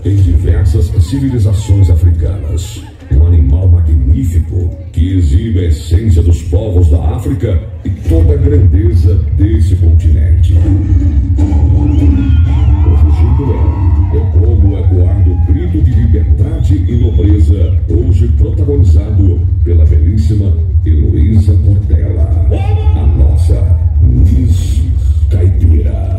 em diversas civilizações africanas. Um animal magnífico que exibe a essência dos povos da África e toda a grandeza desse continente. O Fugindo é como ecoar do grito de liberdade e nobreza, hoje protagonizado pela belíssima Heloísa Portela, a nossa Miss Caipira.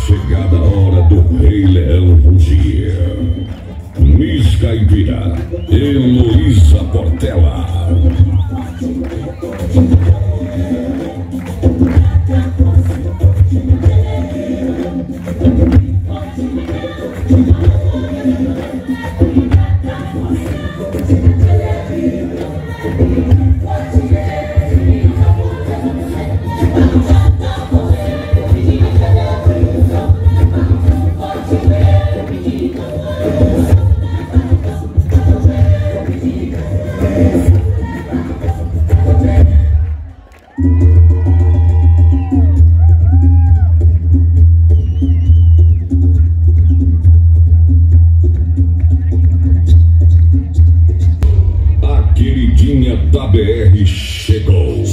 Chegada a hora do Rei Leão rugir. Miss Caipira, Heloísa Portela. Da BR chegou.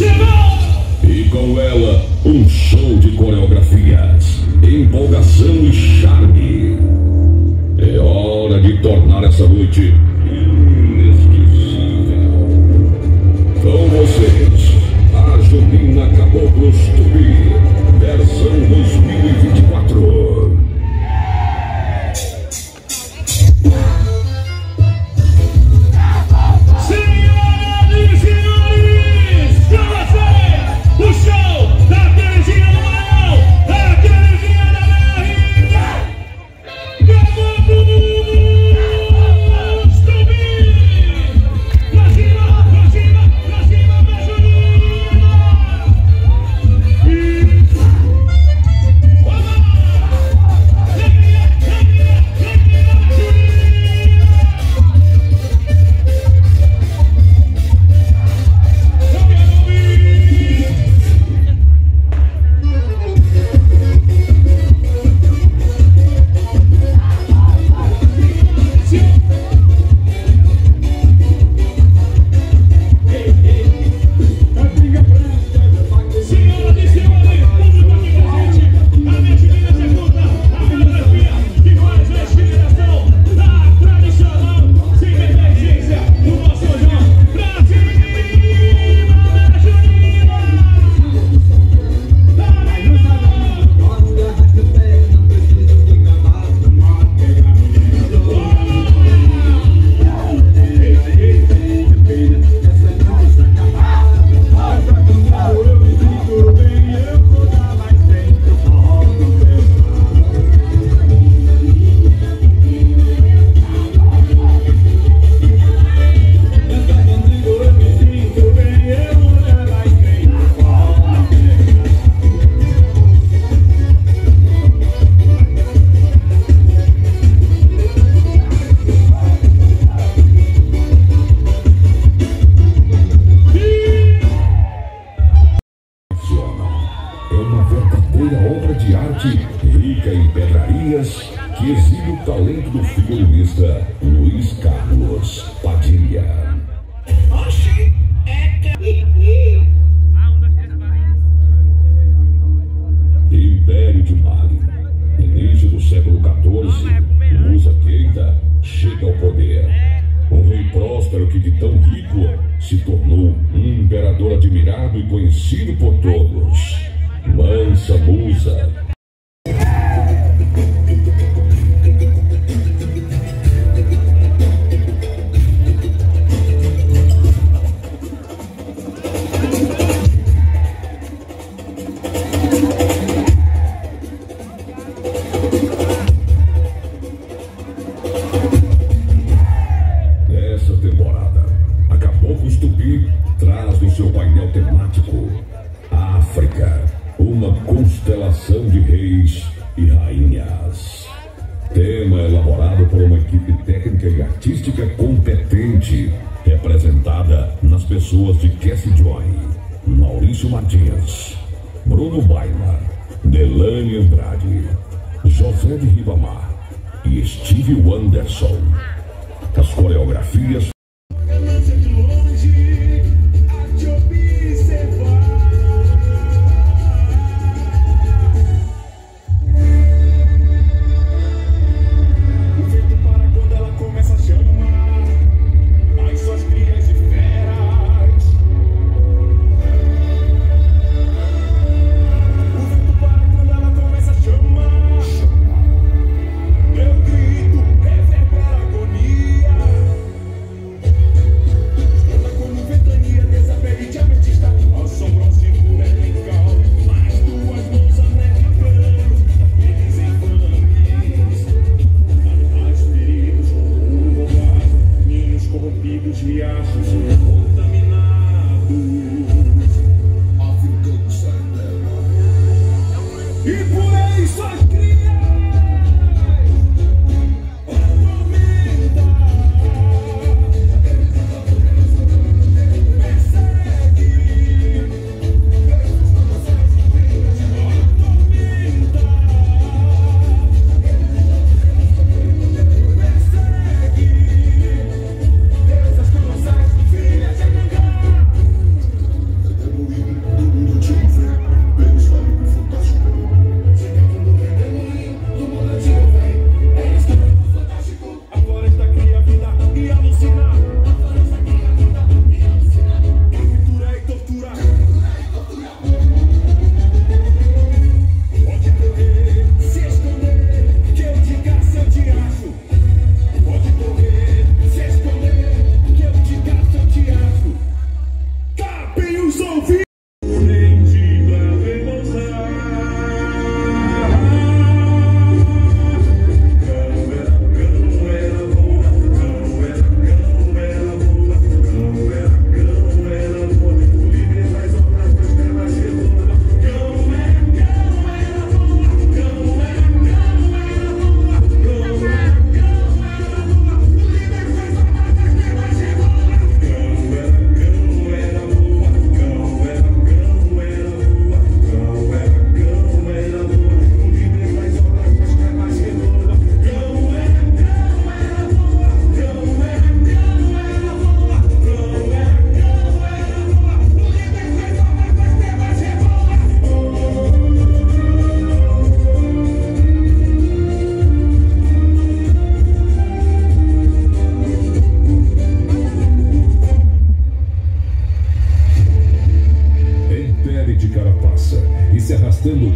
E com ela um show de coreografias, empolgação e charme. É hora de tornar essa noite inesquecível. Com vocês, a Junina Caboclos Tupi, versão 2024. Rica em pedrarias, que exibe o talento do figurinista Luiz Carlos Padilha. Oxi, Império de Mali, início do século XIV, Musa Keita chega ao poder. Um rei próspero que de tão rico se tornou um imperador admirado e conhecido por todos. Mansa Musa. tema elaborado por uma equipe técnica e artística competente, representada nas pessoas de Cassie Joy, Maurício Martins, Bruno Baima, Delane Andrade, José de Ribamar e Steve Wanderson. As coreografias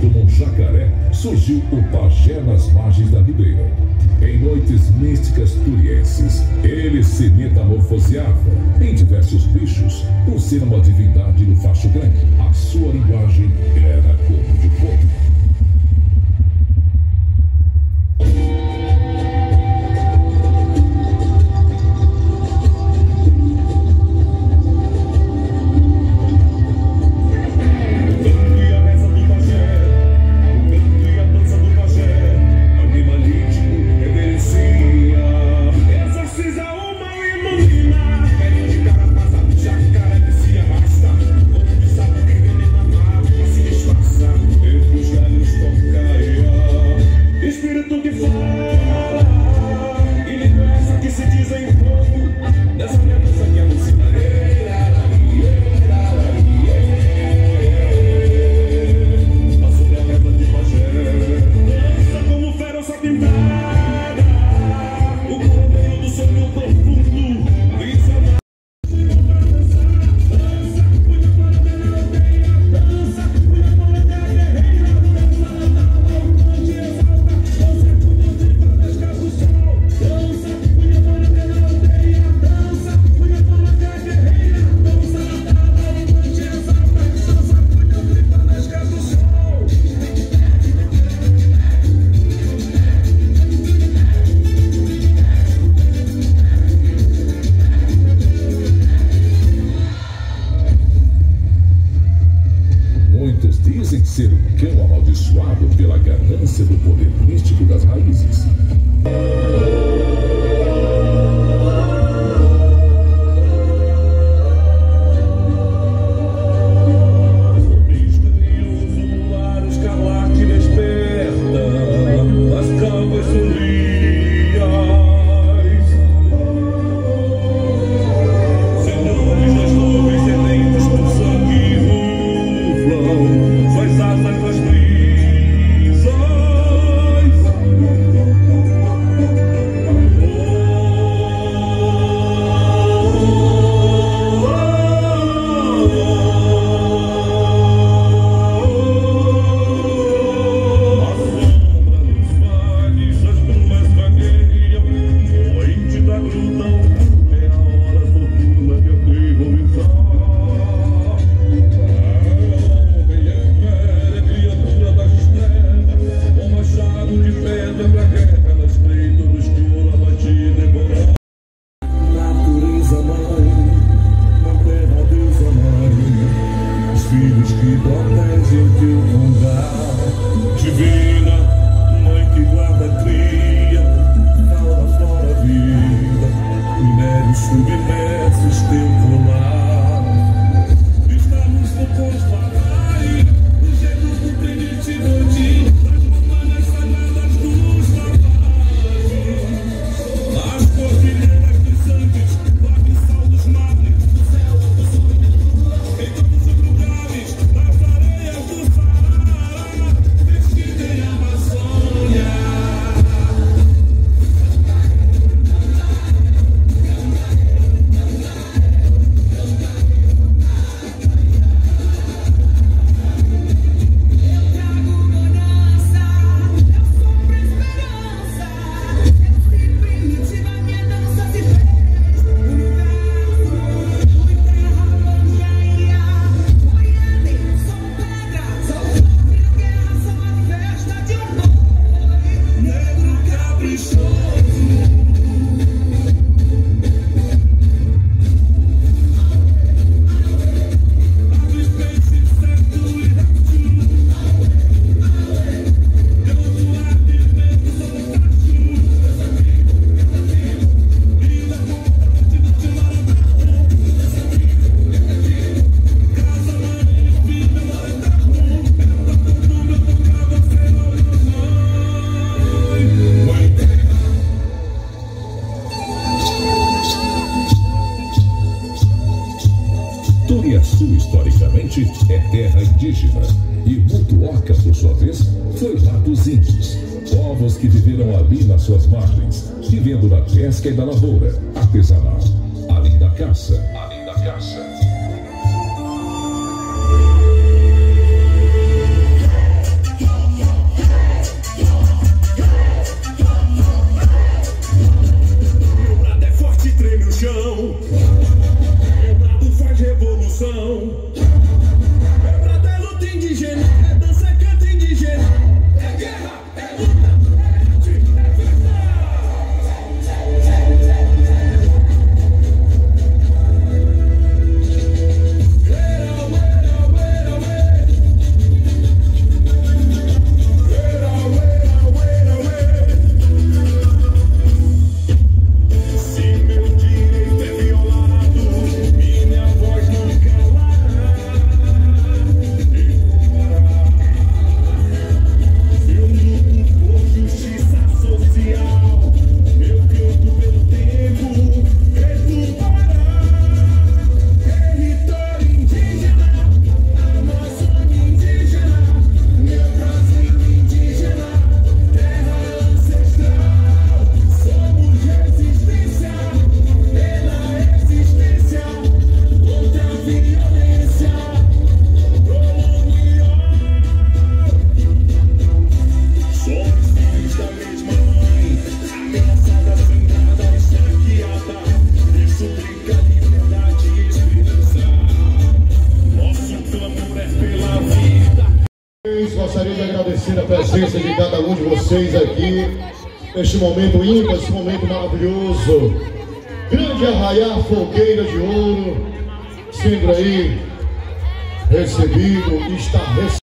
como um jacaré, surgiu o pajé nas margens da ribeira. Em noites místicas turienses, ele se metamorfoseava em diversos bichos, por ser uma divindade do facho grande. A sua linguagem era como de fogo. Norte é terra indígena e Mutuoca, por sua vez, foi lá dos índios. Povos que viveram ali nas suas margens, vivendo da pesca e da lavoura artesanal, além da caça. Meu brado é forte, treme o chão. Meu brado faz revolução. Meu brado é luta indígena, é dança, canto indígena. É guerra, é luta, é arte, é festa. Gostaria de agradecer a presença de cada um de vocês aqui neste momento ímpar, esse momento maravilhoso. Grande Arraiá Fogueira de Ouro, sendo aí recebido, está recebendo.